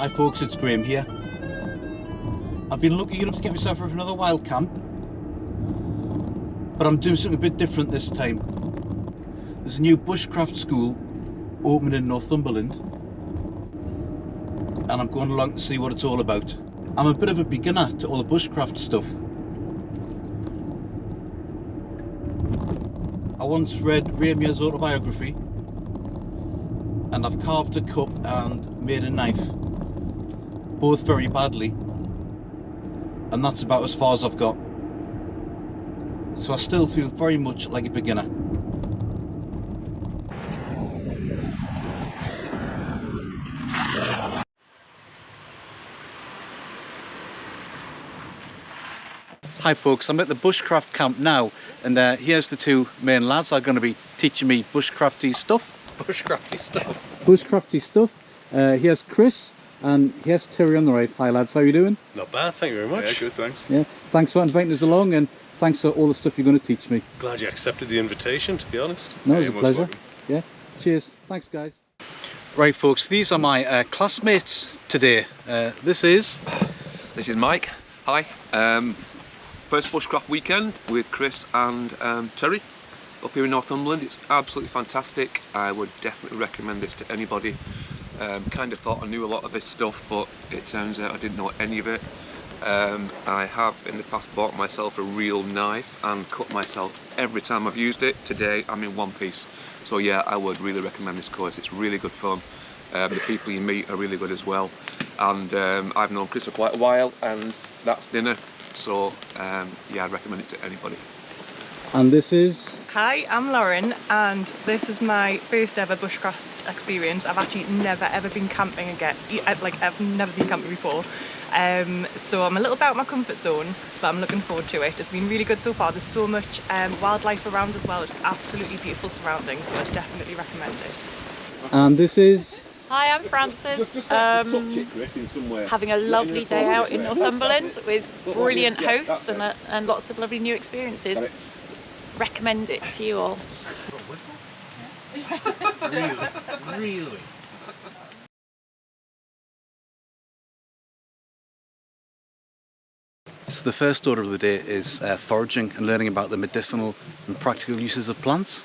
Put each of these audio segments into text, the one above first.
Hi folks, it's Graham here. I've been lucky enough to get myself for another wild camp, but I'm doing something a bit different this time. There's a new bushcraft school opening in Northumberland, and I'm going along to see what it's all about. I'm a bit of a beginner to all the bushcraft stuff. I once read Ramir's autobiography, and I've carved a cup and made a knife, both very badly, and that's about as far as I've got. So I still feel very much like a beginner. Hi folks, I'm at the bushcraft camp now, and here's the two main lads that are going to be teaching me bushcrafty stuff. Bushcrafty stuff. Here's Chris, and here's Terry on the right. Hi lads, how are you doing? Not bad, thank you very much. Yeah, good, thanks. Yeah, thanks for inviting us along, and thanks for all the stuff you're going to teach me. Glad you accepted the invitation, to be honest. No, it was Yeah, a most pleasure. welcome. Yeah, cheers. Thanks guys. Right folks, these are my classmates today. This is Mike. Hi. First bushcraft weekend with Chris and Terry up here in Northumberland. It's absolutely fantastic. I would definitely recommend this to anybody. Kind of thought I knew a lot of this stuff, but it turns out I didn't know any of it. I have in the past bought myself a real knife and cut myself every time I've used it. Today I'm in one piece. So yeah, I would really recommend this course. It's really good fun. The people you meet are really good as well. And I've known Chris for quite a while, and that's dinner. So yeah, I'd recommend it to anybody. And this is Hi, I'm Lauren, and this is my first ever bushcraft experience. I've actually never ever been camping again. I've never been camping before. So I'm a little bit out of my comfort zone, but I'm looking forward to it. It's been really good so far. There's so much wildlife around as well. It's absolutely beautiful surroundings, so I definitely recommend it. and this is Hi, I'm Frances. Having a lovely day out in Northumberland with brilliant hosts and lots of lovely new experiences. Recommend it to you all. Really? So the first order of the day is foraging and learning about the medicinal and practical uses of plants.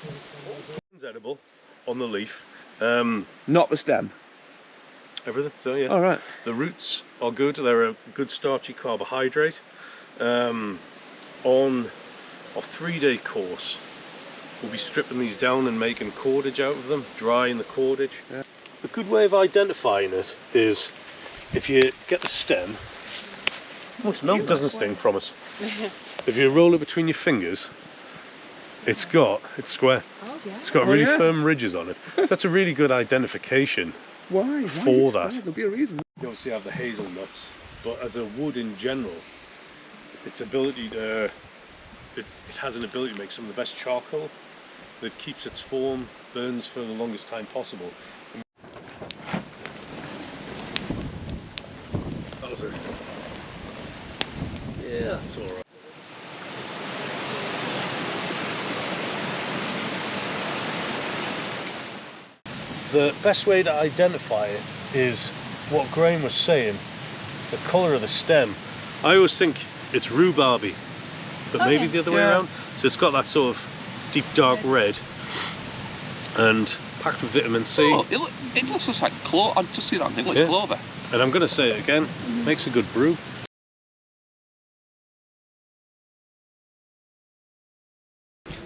It's edible on the leaf. Not the stem. Everything, so yeah. All right. The roots are good, they're a good starchy carbohydrate. On a 3-day course, we'll be stripping these down and making cordage out of them, drying the cordage. Yeah. The good way of identifying it is if you get the stem, it doesn't sting, promise. If you roll it between your fingers, it's square. Oh, yeah. It's got really firm ridges on it. So that's a really good identification. Why? For that. There'll be a reason. You obviously have the hazelnuts, but as a wood in general, its ability to, it has an ability to make some of the best charcoal that keeps its form, burns for the longest time possible. That was it. Yeah, that's all right. The best way to identify it is what Graham was saying, the colour of the stem. I always think it's rhubarby, but maybe the other way around. So it's got that sort of deep dark red and packed with vitamin C. Oh, it looks just like clover. I just see that and think, it's clover. And I'm going to say it again, makes a good brew.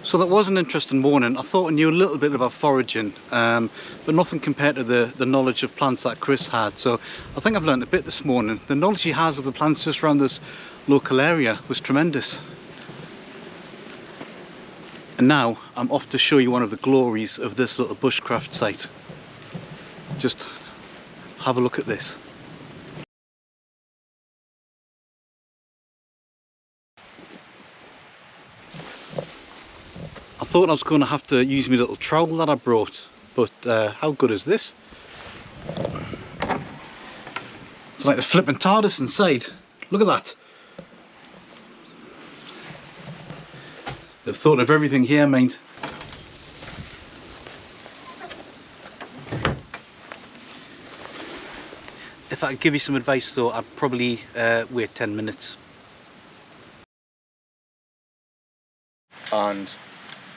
So that was an interesting morning. I thought I knew a little bit about foraging, but nothing compared to the knowledge of plants that Chris had. So I think I've learned a bit this morning. The knowledge he has of the plants just around this local area was tremendous. And now I'm off to show you one of the glories of this little bushcraft site. Just have a look at this. I thought I was going to have to use my little trowel that I brought, but how good is this? It's like the flipping TARDIS inside. Look at that. They've thought of everything here, mate. If I could give you some advice though, I'd probably wait 10 minutes. And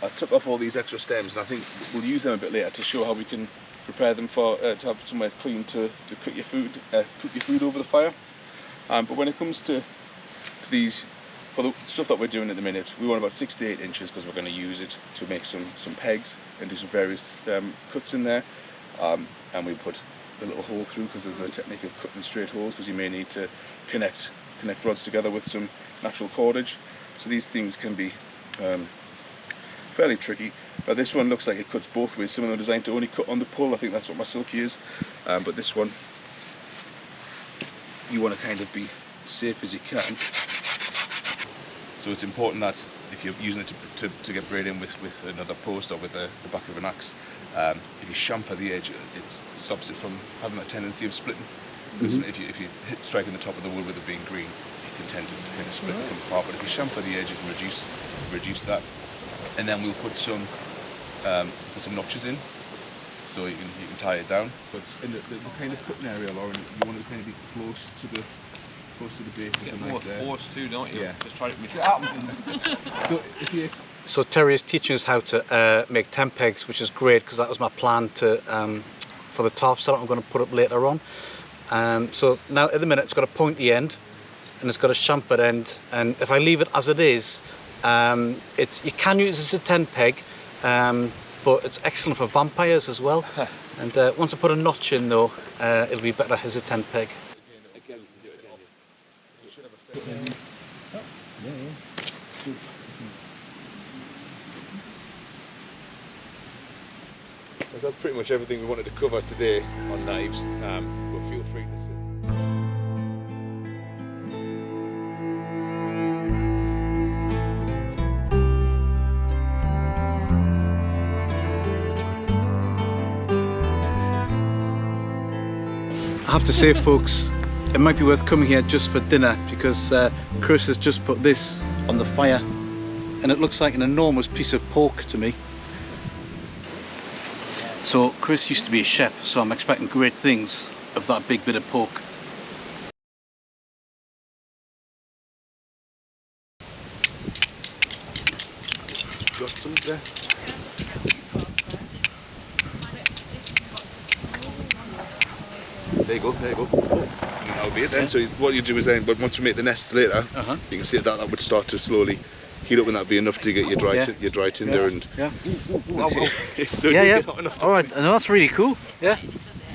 I took off all these extra stems, and I think we'll use them a bit later to show how we can prepare them for to have somewhere clean to cook your food over the fire. But when it comes to these, for the stuff that we're doing at the minute, we want about 6 to 8 inches because we're going to use it to make some pegs and do some various cuts in there. And we put a little hole through because there's a technique of cutting straight holes, because you may need to connect rods together with some natural cordage. So these things can be fairly tricky. This one looks like it cuts both ways. Some of them are designed to only cut on the pull. I think that's what my Silky is. But this one, you want to kind of be safe as you can. So it's important that if you're using it to get braid in with another post or with the back of an axe, if you chamfer the edge, it stops it from having that tendency of splitting. Because if you hit striking the top of the wood with it being green, you can tend to kind of split and come apart. But if you chamfer the edge, it can reduce that. And then we'll put some notches in, so you can tie it down. But in the kind of cutting area, Lauren, you want to kind of be close to the base of the knife. Get more force too, don't you? Yeah. Just try to mix it up. So Terry is teaching us how to make tent pegs, which is great because that was my plan to for the top setup I'm going to put up later on. So now at the minute it's got a pointy end and it's got a chamfered end, and if I leave it as it is, you can use it as a tent peg, but it's excellent for vampires as well. And once I put a notch in though, it'll be better as a tent peg. That's pretty much everything we wanted to cover today on knives, but feel free to sit. I have to say folks, it might be worth coming here just for dinner, because Chris has just put this on the fire and it looks like an enormous piece of pork to me. So Chris used to be a chef, so I'm expecting great things of that big bit of pork. Got some there? There you go, there you go. And that'll be it then. So what you do is then, but once you make the nests later, you can see that would start to slowly heat up, and that'd be enough to get your dry tinder and so All right, and that's really cool. Yeah.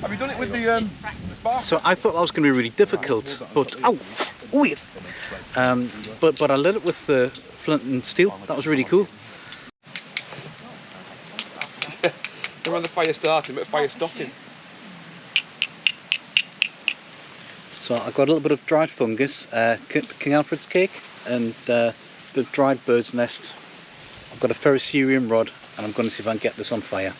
Have you done it with the spark? So I thought that was going to be really difficult, but wait. But I lit it with the flint and steel. That was really cool. They're on the fire starting, but fire stopping. So I've got a little bit of dried fungus, King Alfred's cake, and a bit of dried bird's nest. I've got a ferrocerium rod, and I'm going to see if I can get this on fire.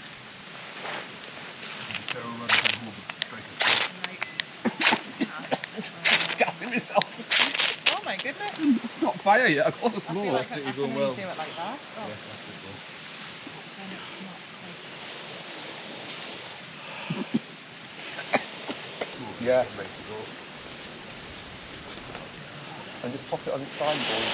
Oh my goodness! It's not fire yet. I've got the smoke. That's it, you're going well. Do it like that. Oh. Yes, that's it. Yeah, ready to go. And just pop it on its side board.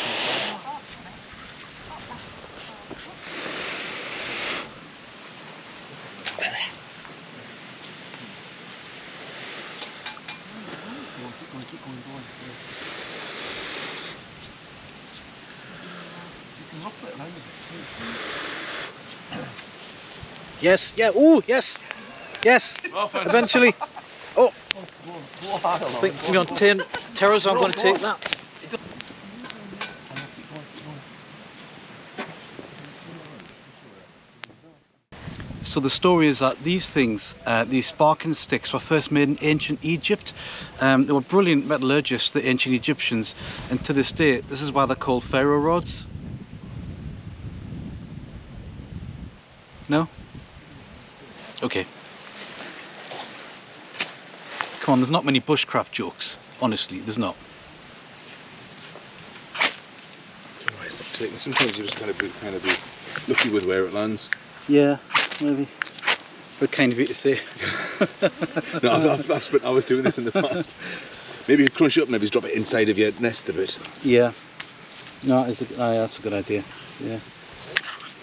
Yes, yeah, ooh, yes, yes, eventually. Oh, I think we're on 10 terrors, I'm going to take that. So the story is that these things, these sparking sticks, were first made in ancient Egypt. They were brilliant metallurgists, the ancient Egyptians, and to this day, this is why they're called pharaoh rods. No? Okay. Come on, there's not many bushcraft jokes. Honestly, there's not. Sometimes you just kind of be lucky with where it lands. Yeah, maybe. Very kind of you to say. No, I've spent hours doing this in the past. Maybe you crunch it up, maybe drop it inside of your nest a bit. Yeah. No, that's a good idea. Yeah.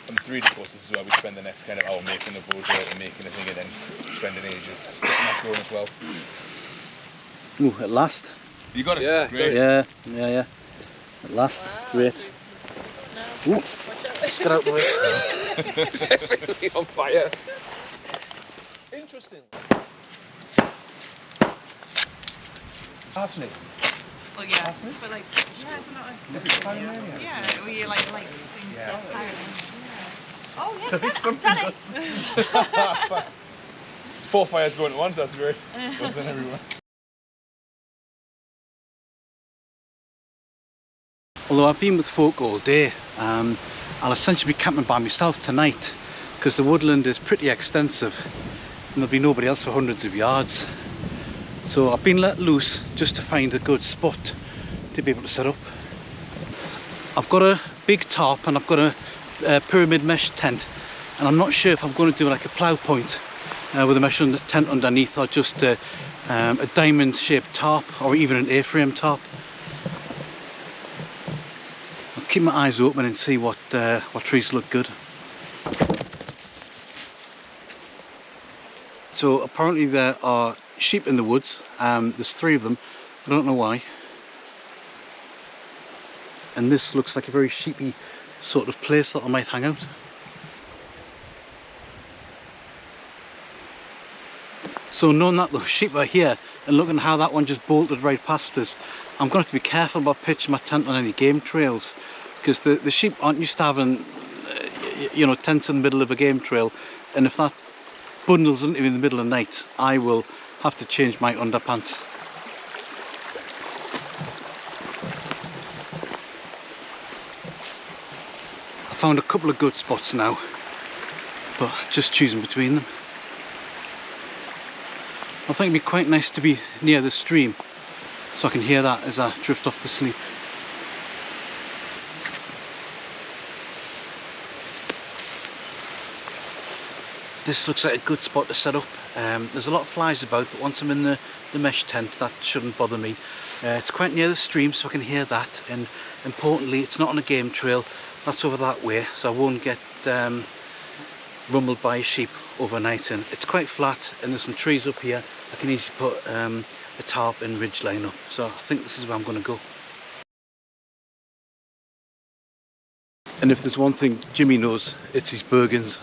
On the 3D course, this is where we spend the next kind of hour making the boat and making the thing, and then spending ages getting that going as well. Ooh, at last. You got it? Yeah, Great. Yeah. At last. Great. Ooh. Get out of the way. Definitely on fire. Interesting. Arsenic. Well, yeah, but like, yeah, it's not like, yeah, we like things like pirate. Yeah. Oh, yeah, So this done it. It's 4 fires going at once, that's great. Well done, everyone. Although I've been with folk all day, I'll essentially be camping by myself tonight because the woodland is pretty extensive and there'll be nobody else for hundreds of yards. So I've been let loose just to find a good spot to be able to set up. I've got a big tarp and I've got a pyramid mesh tent, and I'm not sure if I'm going to do like a plough point with a mesh tent underneath, or just a diamond shaped tarp, or even an A-frame tarp. I'll keep my eyes open and see what trees look good. So apparently there are sheep in the woods. There's 3 of them. I don't know why. And this looks like a very sheepy sort of place that I might hang out. So knowing that those sheep are here and looking how that one just bolted right past us, I'm going to have to be careful about pitching my tent on any game trails, because the sheep aren't used to having tents in the middle of a game trail, and if that bundles into me in the middle of the night, I will have to change my underpants. I found a couple of good spots now, but just choosing between them. I think it'd be quite nice to be near the stream so I can hear that as I drift off to sleep. This looks like a good spot to set up. There's a lot of flies about, but once I'm in the mesh tent, that shouldn't bother me. It's quite near the stream, so I can hear that, and importantly, it's not on a game trail. That's over that way, so I won't get rumbled by a sheep overnight. And it's quite flat, and there's some trees up here. I can easily put a tarp and ridge line up, so I think this is where I'm going to go. And if there's one thing Jimmy knows, it's his Bergens.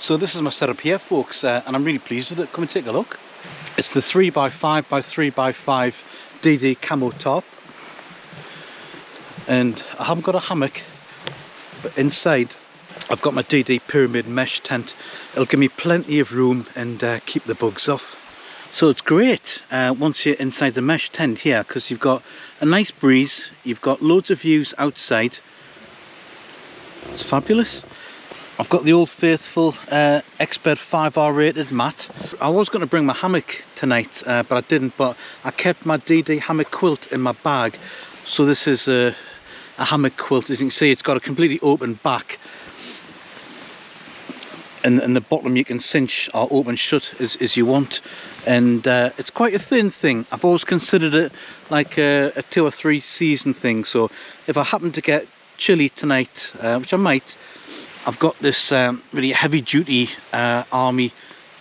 So this is my setup here, folks, and I'm really pleased with it. Come and take a look. It's the 3x5 by 3x5 DD camo top, and I haven't got a hammock, but inside I've got my DD pyramid mesh tent. It'll give me plenty of room and keep the bugs off. So it's great once you're inside the mesh tent here, because you've got a nice breeze, you've got loads of views outside. It's fabulous. I've got the old faithful Expert 5R rated mat. I was going to bring my hammock tonight, but I didn't. But I kept my DD hammock quilt in my bag. So this is a hammock quilt. As you can see, it's got a completely open back. and the bottom you can cinch or open shut as you want, and it's quite a thin thing. I've always considered it like a 2 or 3 season thing, so if I happen to get chilly tonight, which I might, I've got this really heavy duty army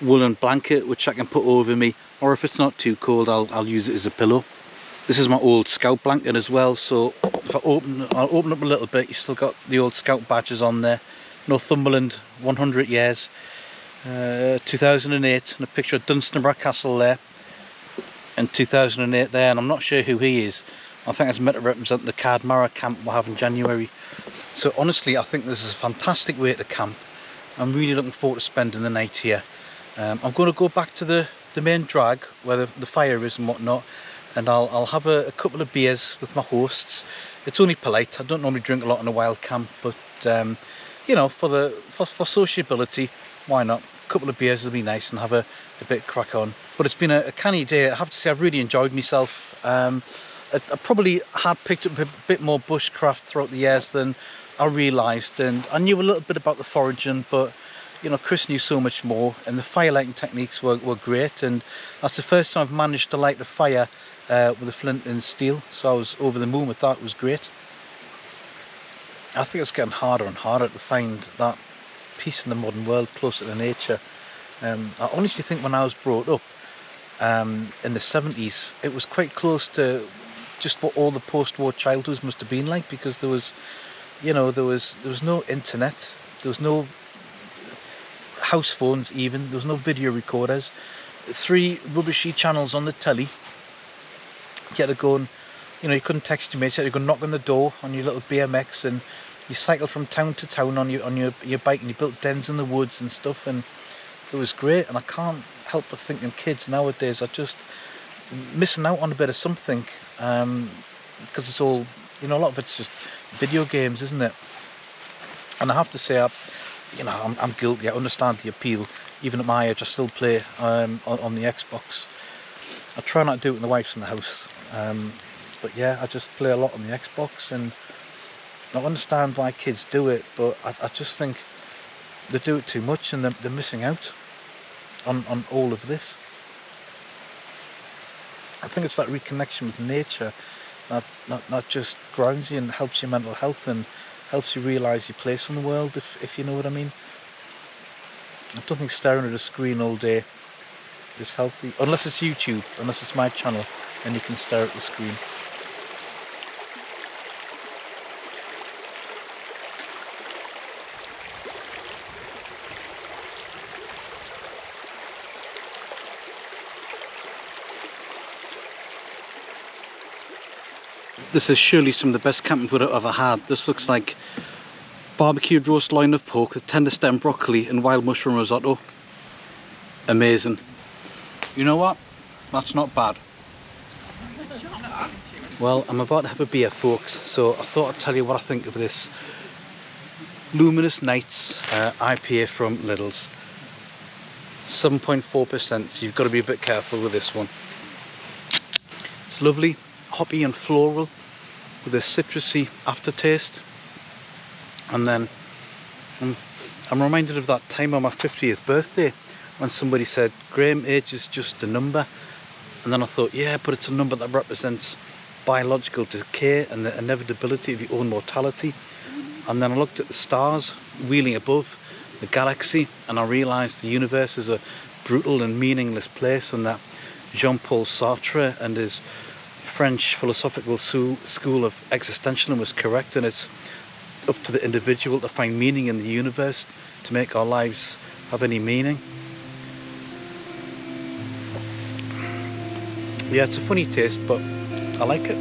woolen blanket which I can put over me, or if it's not too cold I'll use it as a pillow. This is my old scout blanket as well, so if I'll open up a little bit, you still got the old scout badges on there. Northumberland 100 years, 2008, and a picture of Dunstanburgh Castle there, and 2008 there, and I'm not sure who he is. I think it's meant to represent the Cardmara camp we'll have in January. So honestly, I think this is a fantastic way to camp. I'm really looking forward to spending the night here. I'm going to go back to the main drag where the fire is and whatnot, and I'll have a couple of beers with my hosts. It's only polite. I don't normally drink a lot in a wild camp, but you know, for sociability, why not? A couple of beers will be nice and have a bit crack on. But it's been a canny day. I have to say I've really enjoyed myself. I probably had picked up a bit more bushcraft throughout the years than I realised, and I knew a little bit about the foraging, but you know, Chris knew so much more, and the firelighting techniques were great, and that's the first time I've managed to light a fire with a flint and steel, so I was over the moon with that. It was great. I think it's getting harder and harder to find that peace in the modern world, closer to nature. I honestly think when I was brought up in the 70s, it was quite close to just what all the post-war childhoods must have been like, because there was, you know, there was no internet, there was no house phones even, there was no video recorders, 3 rubbishy channels on the telly. You had to go and, you know, you couldn't text your mates, you had to go knock on the door on your little BMX, and you cycled from town to town on your bike, and you built dens in the woods and stuff, and it was great. And I can't help but thinking kids nowadays are just missing out on a bit of something, because it's all, you know, a lot of it's just video games, isn't it? And I have to say, I'm guilty. I understand the appeal. Even at my age, I still play on the Xbox. I try not to do it when the wife's in the house. But yeah, I just play a lot on the Xbox, and I understand why kids do it, but I just think they do it too much, and they're missing out on all of this. I think it's that reconnection with nature that just grounds you and helps your mental health and helps you realise your place in the world, if you know what I mean. I don't think staring at a screen all day is healthy, unless it's YouTube, unless it's my channel, and you can stare at the screen. This is surely some of the best camping food I've ever had. This looks like barbecued roast loin of pork with tender stem broccoli and wild mushroom risotto. Amazing. You know what? That's not bad. Well, I'm about to have a beer, folks, so I thought I'd tell you what I think of this Luminous Nights IPA from Lidl's. 7.4%, so you've got to be a bit careful with this one. It's lovely, hoppy and floral, with a citrusy aftertaste. And then I'm reminded of that time on my 50th birthday when somebody said, Graham, age is just a number. And then I thought, yeah, but it's a number that represents biological decay and the inevitability of your own mortality. And then I looked at the stars wheeling above the galaxy, and I realised the universe is a brutal and meaningless place, and that Jean-Paul Sartre and his French philosophical school of existentialism was correct, and it's up to the individual to find meaning in the universe to make our lives have any meaning. Yeah, it's a funny taste, but I like it.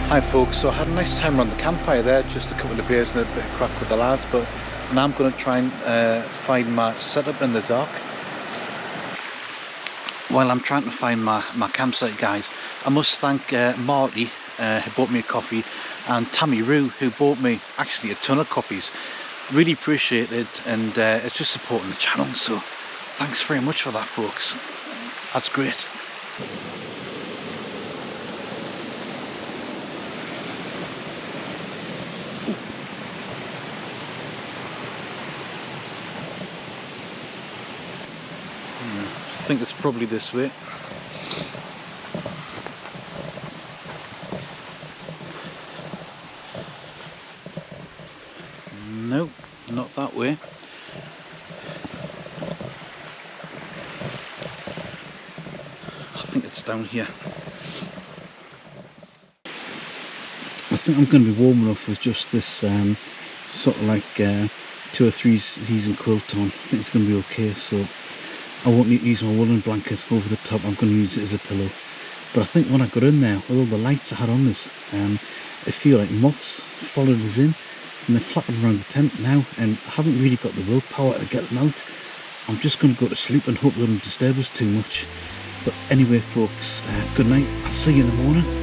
Hi folks, so I had a nice time around the campfire there, just a couple of beers and a bit of crack with the lads, but now I'm going to try and find my setup in the dark. While I'm trying to find my campsite, guys, I must thank Marty, who bought me a coffee, and Tammy Roo, who bought me actually a ton of coffees. Really appreciate it, and it's just supporting the channel, so thanks very much for that, folks. That's great. I think it's probably this way. No, not that way. I think it's down here. I think I'm going to be warm enough with just this sort of like 2 or 3 season quilt on. I think it's going to be okay, so I won't need to use my woolen blanket over the top. I'm going to use it as a pillow. But I think when I got in there, with all the lights I had on this, I feel like moths followed us in, and they're flapping around the tent now, and I haven't really got the willpower to get them out. I'm just going to go to sleep and hope they don't disturb us too much. But anyway, folks, good night. I'll see you in the morning.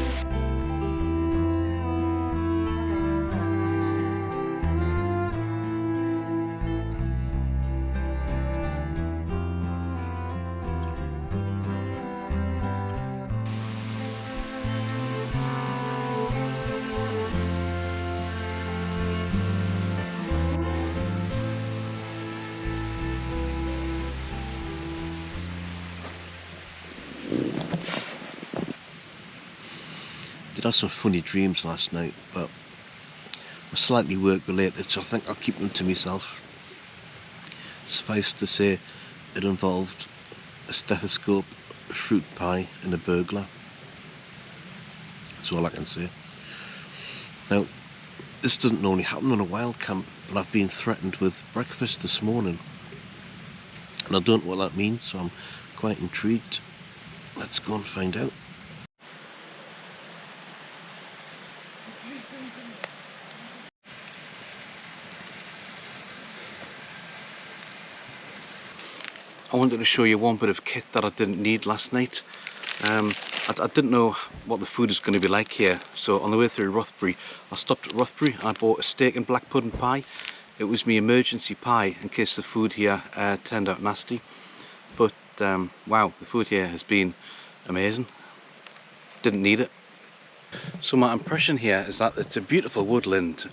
Did have some funny dreams last night, but were slightly work related, so I think I'll keep them to myself. Suffice to say, it involved a stethoscope, a fruit pie and a burglar. That's all I can say. Now, this doesn't normally happen on a wild camp, but I've been threatened with breakfast this morning, and I don't know what that means, so I'm quite intrigued. Let's go and find out. I wanted to show you one bit of kit that I didn't need last night. I didn't know what the food was going to be like here, so on the way through Rothbury, I stopped at Rothbury. I bought a steak and black pudding pie. It was my emergency pie in case the food here turned out nasty. But wow, the food here has been amazing. Didn't need it. So my impression here is that it's a beautiful woodland.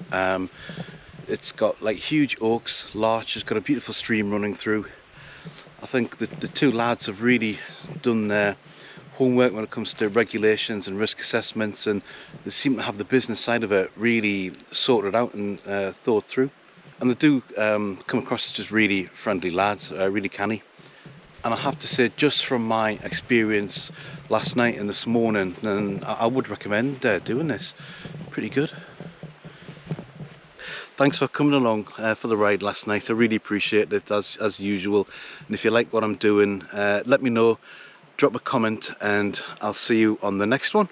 It's got like huge oaks, larch, it's got a beautiful stream running through. I think that the two lads have really done their homework when it comes to regulations and risk assessments, and they seem to have the business side of it really sorted out and thought through. And they do come across as just really friendly lads, really canny. And I have to say, just from my experience last night and this morning, then I would recommend doing this. Pretty good. Thanks for coming along for the ride last night. I really appreciate it as usual. And if you like what I'm doing, let me know, drop a comment, and I'll see you on the next one.